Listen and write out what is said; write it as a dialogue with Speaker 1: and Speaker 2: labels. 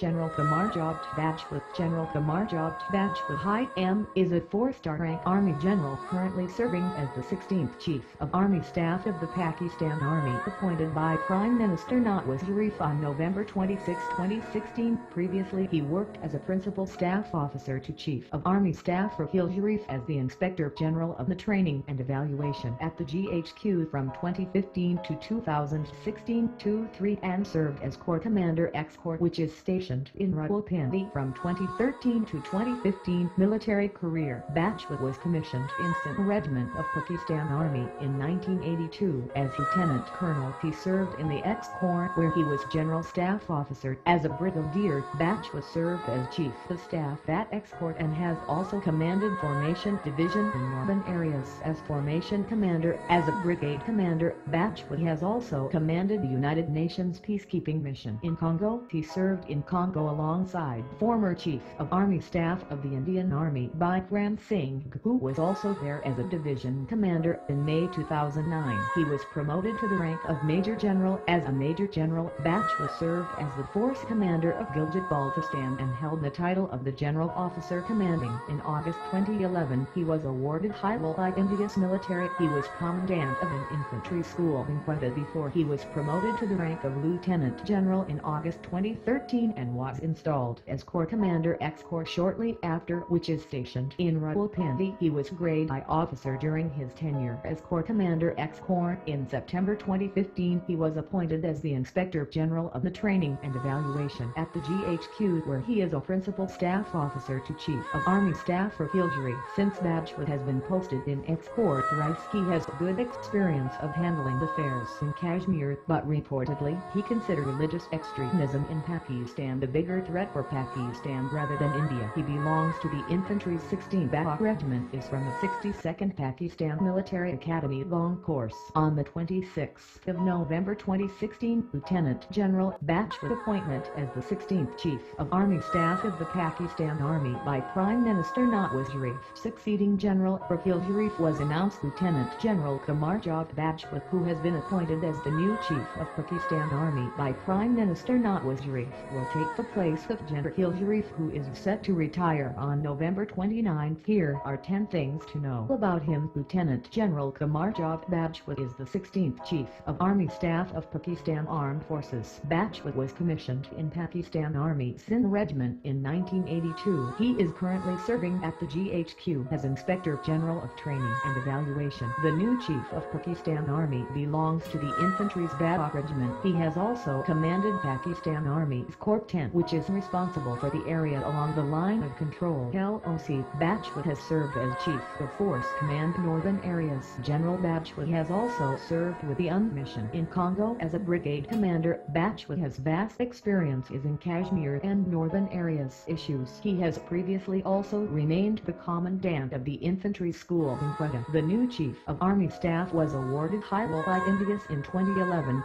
Speaker 1: General Qamar Javed Bajwa. General Qamar Javed Bajwa Hi.M. is a 4-star rank Army general currently serving as the 16th Chief of Army Staff of the Pakistan Army, appointed by Prime Minister Nawaz Sharif on November 26, 2016. Previously he worked as a Principal Staff Officer to Chief of Army Staff Raheel Sharif as the Inspector General of the Training and Evaluation at the GHQ from 2015 to 2016-23 and served as Corps Commander Ex-Corps, which is stationed in Rawalpindi from 2013 to 2015. Military career. Bajwa was commissioned in Sindh Regiment of Pakistan Army in 1982 as Lieutenant Colonel. He served in the Ex-Corps where he was General Staff Officer. As a Brigadier, Bajwa served as Chief of Staff at Ex-Corps and has also commanded Formation Division in northern areas as Formation Commander. As a Brigade Commander, Bajwa has also commanded the United Nations Peacekeeping Mission in Congo. He served in Congo alongside former Chief of Army Staff of the Indian Army Bikram Singh, who was also there as a Division Commander. In May 2009, he was promoted to the rank of Major General. As a Major General, Bajwa served as the Force Commander of Gilgit-Baltistan and held the title of the General Officer Commanding. In August 2011, he was awarded High Roll by India's military. He was Commandant of an infantry school in Quetta before he was promoted to the rank of Lieutenant General in August 2013 and was installed as Corps Commander Ex-Corps shortly after, which is stationed in Rawalpindi. He was Grade I officer during his tenure as Corps Commander Ex-Corps. In September 2015, he was appointed as the Inspector General of the Training and Evaluation at the GHQ, where he is a Principal Staff Officer to Chief of Army Staff Raheel Sharif. Since Bajwa has been posted in Ex-Corps thrice, he has good experience of handling affairs in Kashmir, but reportedly, he considered religious extremism in Pakistan the bigger threat for Pakistan rather than India. He belongs to the infantry's 16th Barak Regiment, is from the 62nd Pakistan Military Academy long course. On the 26th of November 2016, Lieutenant General Bajwa's appointment as the 16th Chief of Army Staff of the Pakistan Army by Prime Minister Nawaz Sharif, succeeding General Raheel Sharif, was announced. Lieutenant General Qamar Javed Bajwa, who has been appointed as the new Chief of Pakistan Army by Prime Minister Nawaz Sharif, will take the place of General Raheel Sharif, who is set to retire on November 29. Here are 10 things to know about him. Lieutenant General Qamar Javed Bajwa is the 16th Chief of Army Staff of Pakistan Armed Forces. Bajwa was commissioned in Pakistan Army Sindh Regiment in 1982. He is currently serving at the GHQ as Inspector General of Training and Evaluation. The new Chief of Pakistan Army belongs to the infantry's Barak Regiment. He has also commanded Pakistan Army's Corps 10, which is responsible for the area along the line of control. LOC. Bajwa has served as Chief of Force Command Northern Areas. General Bajwa has also served with the UN mission in Congo as a Brigade Commander. Bajwa has vast experience in Kashmir and Northern Areas issues. He has previously also remained the Commandant of the Infantry School in Quetta. The new Chief of Army Staff was awarded High Roll by India in 2011.